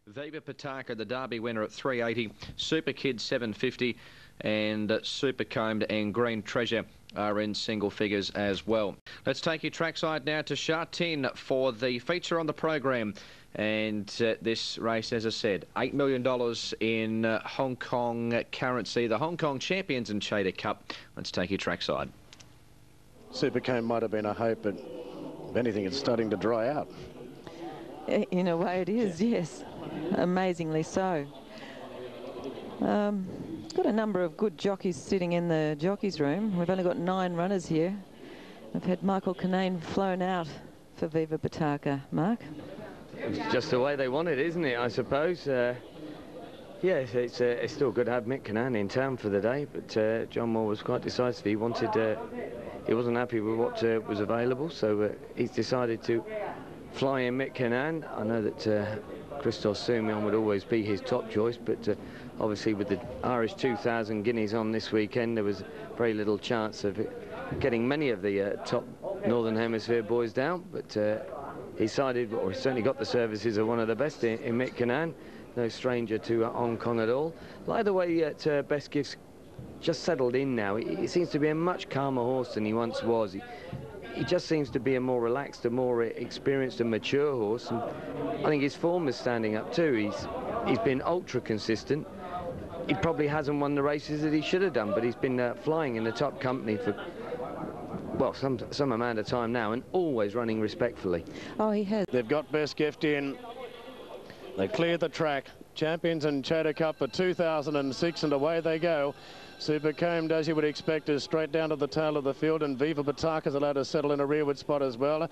Viva Pataka, the Derby winner at 380, Super Kid 750, and Super Combed and Green Treasure are in single figures as well. Let's take you trackside now to Sha Tin for the feature on the program. And this race, as I said, $8 million in Hong Kong currency, the Hong Kong Champions and遮打Cup. Let's take you trackside. Super Combed might have been a hope, but if anything, it's starting to dry out. In a way it is, yes. Amazingly so. Got a number of good jockeys sitting in the jockeys room. We've only got 9 runners here. We've had Michael Kinane flown out for Viva Pataka. Mark? It's just the way they want it, isn't it, I suppose? Yes, it's still good to have Mick Kinane in town for the day, but John Moore was quite decisive. He wanted, he wasn't happy with what was available, so he's decided to fly in Mick Kinane. I know that Christos Soumion would always be his top choice, but obviously with the Irish 2,000 guineas on this weekend, there was very little chance of getting many of the top Northern Hemisphere boys down, but he decided, or he certainly got the services of one of the best in Mick Kinane, no stranger to Hong Kong at all. Like the way Best Gift's just settled in now, he seems to be a much calmer horse than he once was. He just seems to be a more relaxed, a more experienced and mature horse, and I think his form is standing up too. He's been ultra consistent. He probably hasn't won the races that he should have done, but he's been flying in the top company for, well, some amount of time now, and always running respectfully. Oh, he has. They've got Best Gift in. They cleared the track. Champions and遮打Cup for 2006, and away they go. Super Combed, as you would expect, is straight down to the tail of the field, and Viva Pataka is allowed to settle in a rearward spot as well.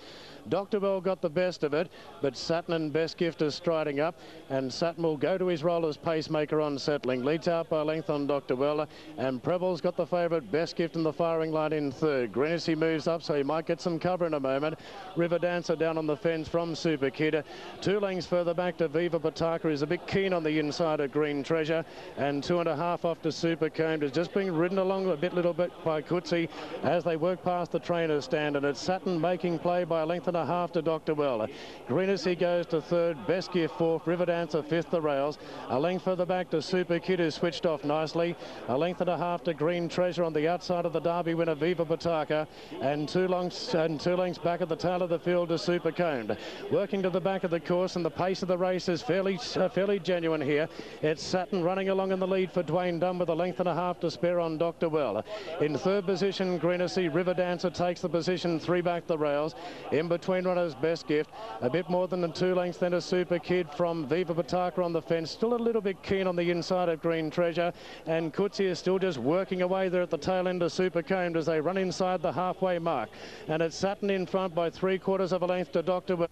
Dr. Well got the best of it, but Sutton and Best Gift is striding up, and Sutton will go to his role as pacemaker on settling. Leads out by length on Dr. Well, and Preble's got the favourite, Best Gift in the firing line in third. Greenessy moves up, so he might get some cover in a moment. River Dancer down on the fence from Super Kid. 2 lengths further back to Viva Pataka is a bit keen on the inside of Green Treasure, and 2.5 off to Super Combed. Is just being ridden along a little bit by Coetzee as they work past the trainer's stand, and it's Sutton making play by 1.5 lengths to Dr. Well. Greenessy goes to third, Best Gift fourth, River Dancer fifth the rails. A length further back to Super Kid, who switched off nicely. 1.5 lengths to Green Treasure on the outside of the Derby winner Viva Pataka, and 2 lengths back at the tail of the field to Super Combed. Working to the back of the course, and the pace of the race is fairly genuine here. It's Sutton running along in the lead for Dwayne Dunn with 1.5 lengths to spare on Dr. Well. In third position, Greenessy. River Dancer takes the position 3 back the rails. In between runners, Best Gift. A bit more than 2 lengths then a Super Kid from Viva Pataka on the fence. Still a little bit keen on the inside of Green Treasure. And Coetzee is still just working away there at the tail end of Super Combed as they run inside the halfway mark. And it's Sutton in front by 3/4 of a length to Dr. Well.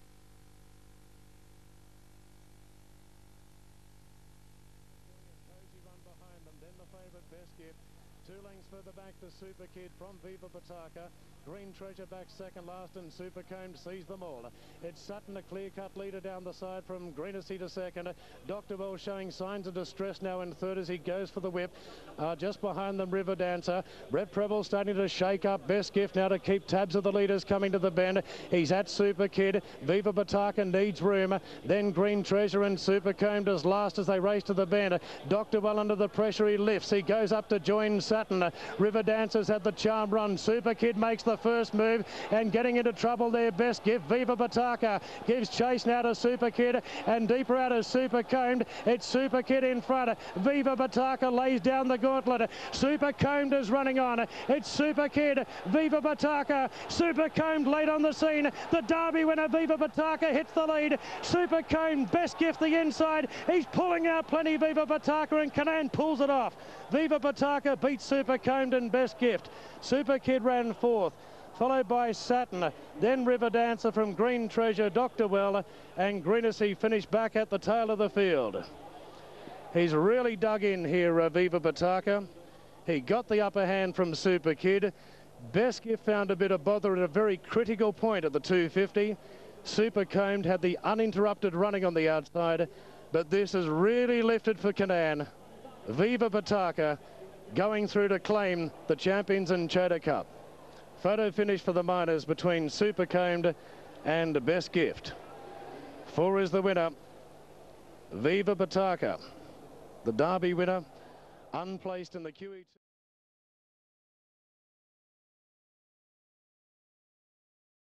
Super Kid from Viva Pataka. Green Treasure back second last, and Super Combed sees them all. It's Sutton, a clear-cut leader down the side from Greenessy to second. Dr. Well showing signs of distress now in third as he goes for the whip. Just behind them, River Dancer. Brett Preble starting to shake up. Best Gift now to keep tabs of the leaders coming to the bend. He's at Super Kid. Viva Pataka needs room. Then Green Treasure and Super Combed as last as they race to the bend. Dr. Well under the pressure, he lifts. He goes up to join Sutton. River Dancer's at the charm run. Super Kid makes the first move, and getting into trouble there, Best Gift. Viva Pataka gives chase now to Super Kid, and deeper out of Super Combed. It's Super Kid in front. Viva Pataka lays down the gauntlet. Super Combed is running on. It's Super Kid, Viva Pataka. Super Combed late on the scene. The Derby winner Viva Pataka hits the lead. Super Combed, Best Gift the inside. He's pulling out plenty, Viva Pataka, and Kinane pulls it off. Viva Pataka beats Super Combed and Best Gift. Super Kid ran fourth, followed by Sutton, then River Dancer from Green Treasure, Dr. Well, and Greenessy finished back at the tail of the field. He's really dug in here, Viva Pataka. He got the upper hand from Super Kid. Best Gift found a bit of bother at a very critical point at the 250. Super Combed had the uninterrupted running on the outside, but this is really lifted for Kinane. Viva Pataka going through to claim the Champions and遮打Cup. Photo finish for the minors between Super Combed and Best Gift. 4 is the winner. Viva Bataka, the Derby winner, unplaced in the QE2.